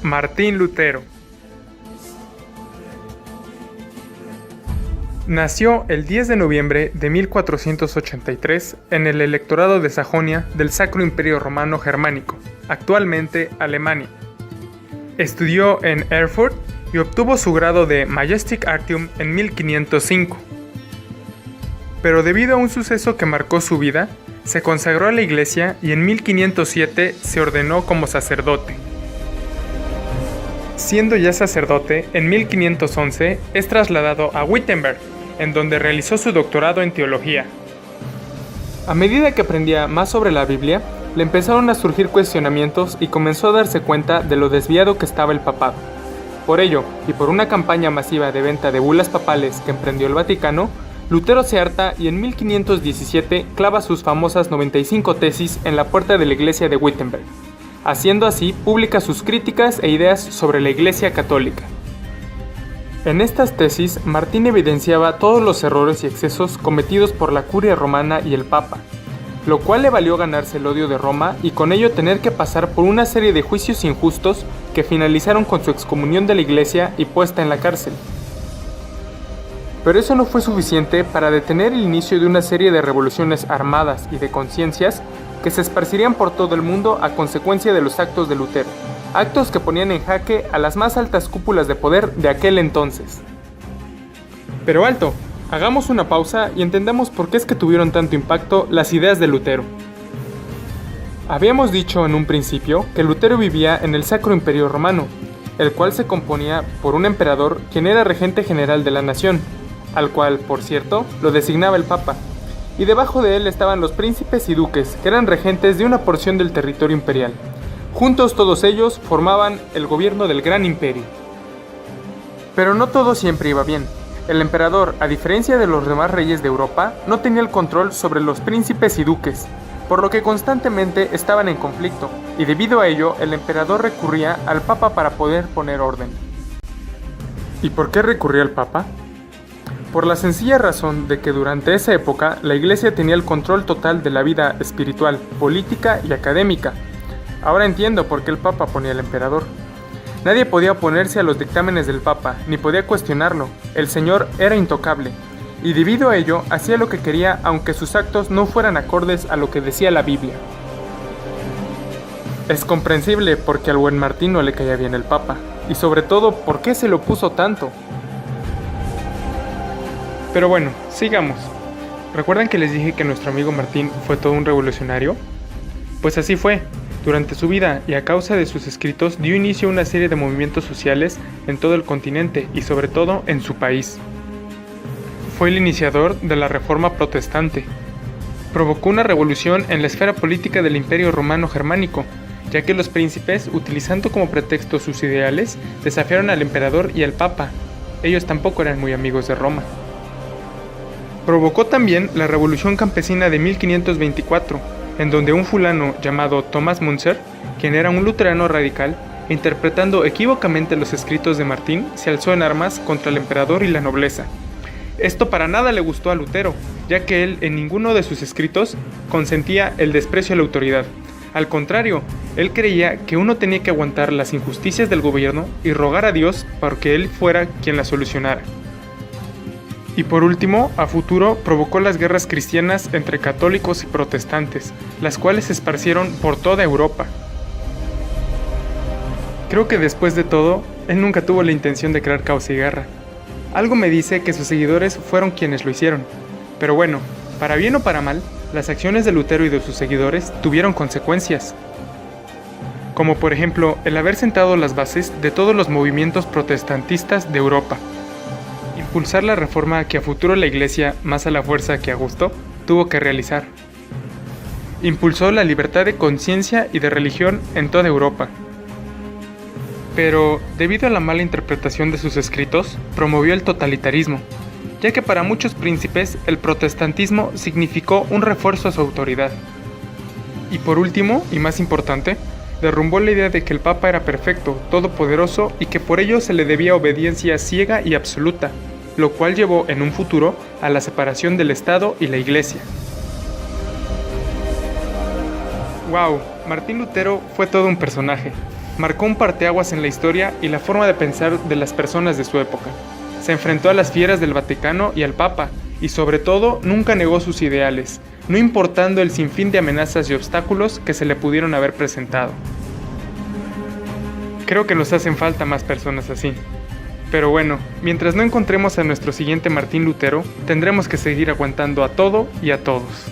Martín Lutero. Nació el 10 de noviembre de 1483 en el electorado de Sajonia del Sacro Imperio Romano Germánico, actualmente Alemania. Estudió en Erfurt y obtuvo su grado de Majestic Artium en 1505. Pero debido a un suceso que marcó su vida, se consagró a la Iglesia y en 1507 se ordenó como sacerdote. Siendo ya sacerdote, en 1511 es trasladado a Wittenberg, en donde realizó su doctorado en teología. A medida que aprendía más sobre la Biblia, le empezaron a surgir cuestionamientos y comenzó a darse cuenta de lo desviado que estaba el papado. Por ello, y por una campaña masiva de venta de bulas papales que emprendió el Vaticano, Lutero se harta y en 1517 clava sus famosas 95 tesis en la puerta de la iglesia de Wittenberg, haciendo así públicas sus críticas e ideas sobre la Iglesia Católica. En estas tesis, Martín evidenciaba todos los errores y excesos cometidos por la curia romana y el Papa, lo cual le valió ganarse el odio de Roma y con ello tener que pasar por una serie de juicios injustos que finalizaron con su excomunión de la Iglesia y puesta en la cárcel. Pero eso no fue suficiente para detener el inicio de una serie de revoluciones armadas y de conciencias que se esparcirían por todo el mundo a consecuencia de los actos de Lutero, actos que ponían en jaque a las más altas cúpulas de poder de aquel entonces. Pero alto, hagamos una pausa y entendamos por qué es que tuvieron tanto impacto las ideas de Lutero. Habíamos dicho en un principio que Lutero vivía en el Sacro Imperio Romano, el cual se componía por un emperador quien era regente general de la nación, al cual, por cierto, lo designaba el Papa, y debajo de él estaban los príncipes y duques, que eran regentes de una porción del territorio imperial. Juntos todos ellos formaban el gobierno del Gran Imperio. Pero no todo siempre iba bien. El emperador, a diferencia de los demás reyes de Europa, no tenía el control sobre los príncipes y duques, por lo que constantemente estaban en conflicto, y debido a ello el emperador recurría al Papa para poder poner orden. ¿Y por qué recurría al Papa? Por la sencilla razón de que durante esa época la Iglesia tenía el control total de la vida espiritual, política y académica. Ahora entiendo por qué el Papa ponía al emperador. Nadie podía oponerse a los dictámenes del Papa, ni podía cuestionarlo. El Señor era intocable, y debido a ello hacía lo que quería aunque sus actos no fueran acordes a lo que decía la Biblia. Es comprensible porque al buen Martín no le caía bien el Papa, y sobre todo por qué se lo opuso tanto. Pero bueno, sigamos. ¿Recuerdan que les dije que nuestro amigo Martín fue todo un revolucionario? Pues así fue. Durante su vida y a causa de sus escritos dio inicio a una serie de movimientos sociales en todo el continente y sobre todo en su país. Fue el iniciador de la Reforma Protestante. Provocó una revolución en la esfera política del Imperio Romano Germánico, ya que los príncipes, utilizando como pretexto sus ideales, desafiaron al emperador y al Papa. Ellos tampoco eran muy amigos de Roma. Provocó también la Revolución Campesina de 1524, en donde un fulano llamado Thomas Müntzer, quien era un luterano radical, interpretando equívocamente los escritos de Martín, se alzó en armas contra el emperador y la nobleza. Esto para nada le gustó a Lutero, ya que él en ninguno de sus escritos consentía el desprecio a la autoridad. Al contrario, él creía que uno tenía que aguantar las injusticias del gobierno y rogar a Dios para que él fuera quien las solucionara. Y por último, a futuro provocó las guerras cristianas entre católicos y protestantes, las cuales se esparcieron por toda Europa. Creo que después de todo, él nunca tuvo la intención de crear caos y guerra. Algo me dice que sus seguidores fueron quienes lo hicieron. Pero bueno, para bien o para mal, las acciones de Lutero y de sus seguidores tuvieron consecuencias. Como por ejemplo, el haber sentado las bases de todos los movimientos protestantistas de Europa. Impulsar la reforma que a futuro la Iglesia, más a la fuerza que a gusto, tuvo que realizar. Impulsó la libertad de conciencia y de religión en toda Europa. Pero, debido a la mala interpretación de sus escritos, promovió el totalitarismo, ya que para muchos príncipes el protestantismo significó un refuerzo a su autoridad. Y por último, y más importante, derrumbó la idea de que el Papa era perfecto, todopoderoso y que por ello se le debía obediencia ciega y absoluta, lo cual llevó en un futuro a la separación del Estado y la Iglesia. ¡Wow! Martín Lutero fue todo un personaje. Marcó un parteaguas en la historia y la forma de pensar de las personas de su época. Se enfrentó a las fieras del Vaticano y al Papa, y sobre todo nunca negó sus ideales, no importando el sinfín de amenazas y obstáculos que se le pudieron haber presentado. Creo que nos hacen falta más personas así. Pero bueno, mientras no encontremos a nuestro siguiente Martín Lutero, tendremos que seguir aguantando a todo y a todos.